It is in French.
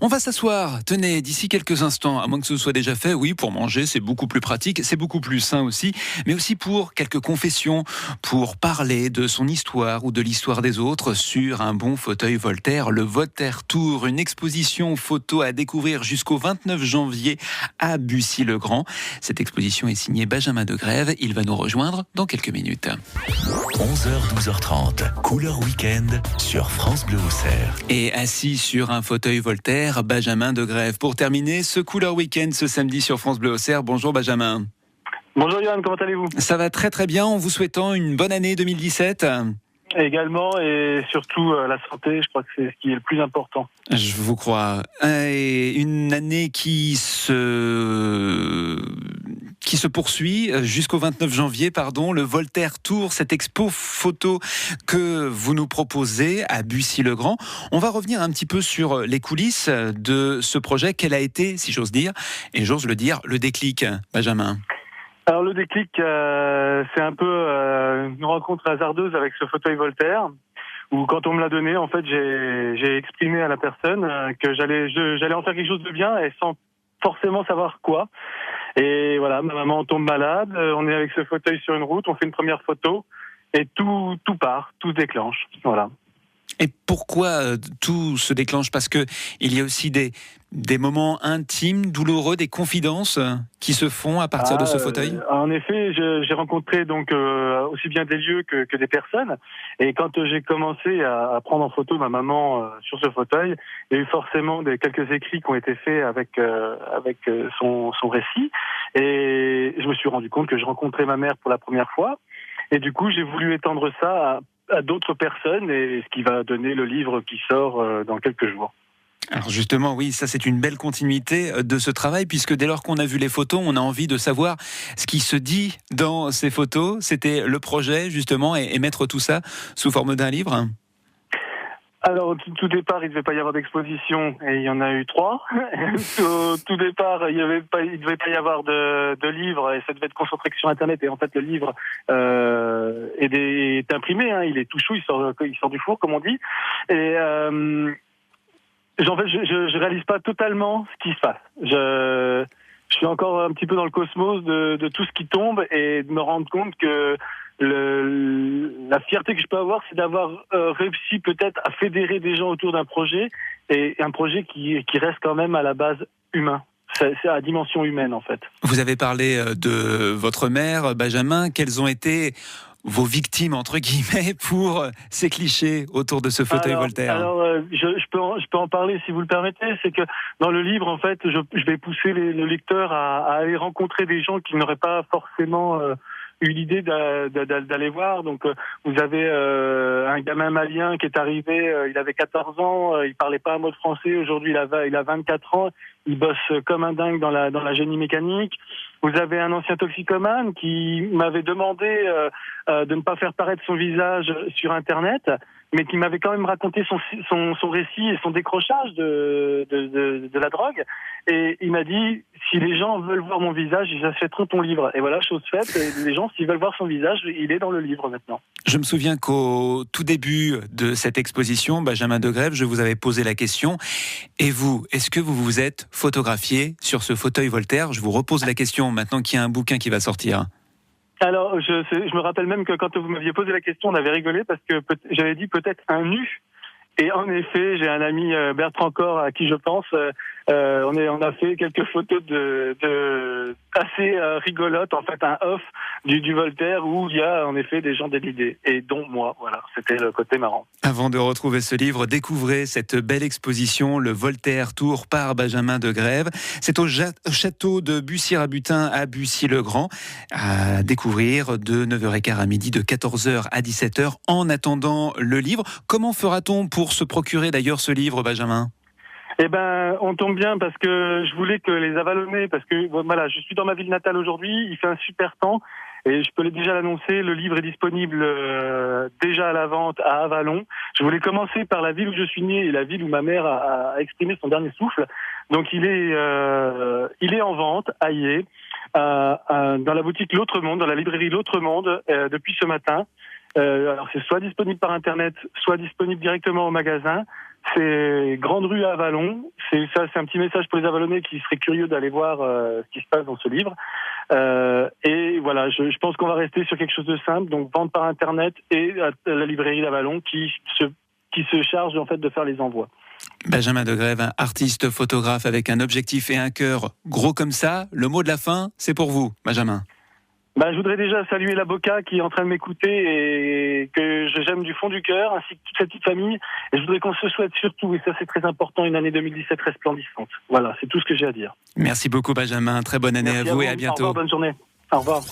On va s'asseoir, tenez, d'ici quelques instants, à moins que ce soit déjà fait, oui, pour manger, c'est beaucoup plus pratique, c'est beaucoup plus sain aussi, mais aussi pour quelques confessions, pour parler de son histoire ou de l'histoire des autres sur un bon fauteuil Voltaire, le Voltaire Tour, une exposition photo à découvrir jusqu'au 29 janvier à Bussy-le-Grand. Cette exposition est signée Benjamin Degrève, il va nous rejoindre dans quelques minutes. 11h, 12h30, Couleur Week-end sur France Bleu Auxerre. Et assis sur un fauteuil Voltaire, Benjamin Degrève. Pour terminer ce Couleur Week-end ce samedi sur France Bleu Auxerre. Bonjour Benjamin. Bonjour Johan, comment allez-vous ? Ça va très très bien, en vous souhaitant une bonne année 2017. Également, et surtout la santé, je crois que c'est ce qui est le plus important. Je vous crois. Et une année qui se poursuit jusqu'au 29 janvier, le Voltaire Tour, cette expo photo que vous nous proposez à Bussy-le-Grand. On va revenir un petit peu sur les coulisses de ce projet. Quel a été, si j'ose dire, et j'ose le dire, le déclic, Benjamin ? Alors le déclic, c'est un peu une rencontre hasardeuse avec ce fauteuil Voltaire, où quand on me l'a donné, en fait, j'ai exprimé à la personne que j'allais en faire quelque chose de bien et sans forcément savoir quoi. Et voilà, ma maman tombe malade, on est avec ce fauteuil sur une route, on fait une première photo et tout part, tout se déclenche. Voilà. Et pourquoi tout se déclenche ? Parce que il y a aussi des moments intimes, douloureux, des confidences qui se font à partir de ce fauteuil. En effet, j'ai rencontré donc aussi bien des lieux que des personnes. Et quand j'ai commencé à prendre en photo ma maman sur ce fauteuil, il y a eu forcément quelques écrits qui ont été faits avec son récit. Et je me suis rendu compte que je rencontrais ma mère pour la première fois. Et du coup, j'ai voulu étendre ça à d'autres personnes, et ce qui va donner le livre qui sort dans quelques jours. Alors justement, oui, ça c'est une belle continuité de ce travail, puisque dès lors qu'on a vu les photos, on a envie de savoir ce qui se dit dans ces photos. C'était le projet justement, et mettre tout ça sous forme d'un livre. Alors, au tout départ, il ne devait pas y avoir d'exposition, et il y en a eu 3. Au tout départ, il ne devait pas y avoir de livre, et ça devait être concentré sur Internet. Et en fait, le livre est imprimé, hein, il est tout chaud, il sort du four, comme on dit. Et en fait, je réalise pas totalement ce qui se passe. Je suis encore un petit peu dans le cosmos de tout ce qui tombe, et de me rendre compte que la fierté que je peux avoir, c'est d'avoir réussi peut-être à fédérer des gens autour d'un projet, et un projet qui reste quand même à la base humain. C'est à dimension humaine, en fait. Vous avez parlé de votre mère, Benjamin. Quelles ont été vos victimes, entre guillemets, pour ces clichés autour de ce fauteuil Voltaire ? Alors, je peux en parler si vous le permettez. C'est que dans le livre, en fait, je vais pousser le lecteur à aller rencontrer des gens qui n'auraient pas forcément eu l'idée d'aller voir. Donc, vous avez un gamin malien qui est arrivé, il avait 14 ans, il parlait pas un mot de français. Aujourd'hui, il a 24 ans, il bosse comme un dingue dans la génie mécanique. Vous avez un ancien toxicomane qui m'avait demandé de ne pas faire paraître son visage sur Internet, mais qui m'avait quand même raconté son récit et son décrochage de la drogue. Et il m'a dit, si les gens veulent voir mon visage, ils achèteront ton livre. Et voilà, chose faite. Et les gens, s'ils veulent voir son visage, il est dans le livre maintenant. Je me souviens qu'au tout début de cette exposition, Benjamin Degrève, je vous avais posé la question. Et vous, est-ce que vous vous êtes photographié sur ce fauteuil Voltaire ? Je vous repose la question maintenant qu'il y a un bouquin qui va sortir. Alors, je me rappelle même que quand vous m'aviez posé la question, on avait rigolé parce que j'avais dit peut-être un nu. Et en effet, j'ai un ami, Bertrand Corr, à qui je pense. On a fait quelques photos assez rigolotes, en fait, un off du Voltaire, où il y a en effet des gens dénudés, et dont moi. Voilà, c'était le côté marrant. Avant de retrouver ce livre, découvrez cette belle exposition, le Voltaire Tour par Benjamin Degrève. C'est au château de Bussy-Rabutin à Bussy-le-Grand, à découvrir de 9h15 à midi, de 14h à 17h. En attendant le livre, comment fera-t-on pour se procurer d'ailleurs ce livre, Benjamin ? Eh ben, on tombe bien parce que je voulais que les Avalonnais, parce que voilà, je suis dans ma ville natale aujourd'hui, il fait un super temps, et je peux déjà l'annoncer, le livre est disponible déjà à la vente à Avalon. Je voulais commencer par la ville où je suis né et la ville où ma mère a exprimé son dernier souffle. Donc il est en vente à Hyé, dans la boutique L'Autre Monde, dans la librairie L'Autre Monde, depuis ce matin. Alors c'est soit disponible par internet, soit disponible directement au magasin. C'est Grande Rue à Avalon, c'est un petit message pour les Avalonnais qui seraient curieux d'aller voir ce qui se passe dans ce livre. Et voilà, je pense qu'on va rester sur quelque chose de simple, donc vente par internet et à la librairie d'Avallon qui se charge en fait de faire les envois. Benjamin Degrève, un artiste photographe avec un objectif et un cœur gros comme ça. Le mot de la fin, c'est pour vous, Benjamin. Je voudrais déjà saluer l'avocat qui est en train de m'écouter et que j'aime du fond du cœur, ainsi que toute cette petite famille. Et je voudrais qu'on se souhaite surtout, et ça c'est très important, une année 2017 resplendissante. Voilà, c'est tout ce que j'ai à dire. Merci beaucoup, Benjamin. Très bonne année. Merci à vous à et à bientôt. Au revoir, bonne journée. Au revoir.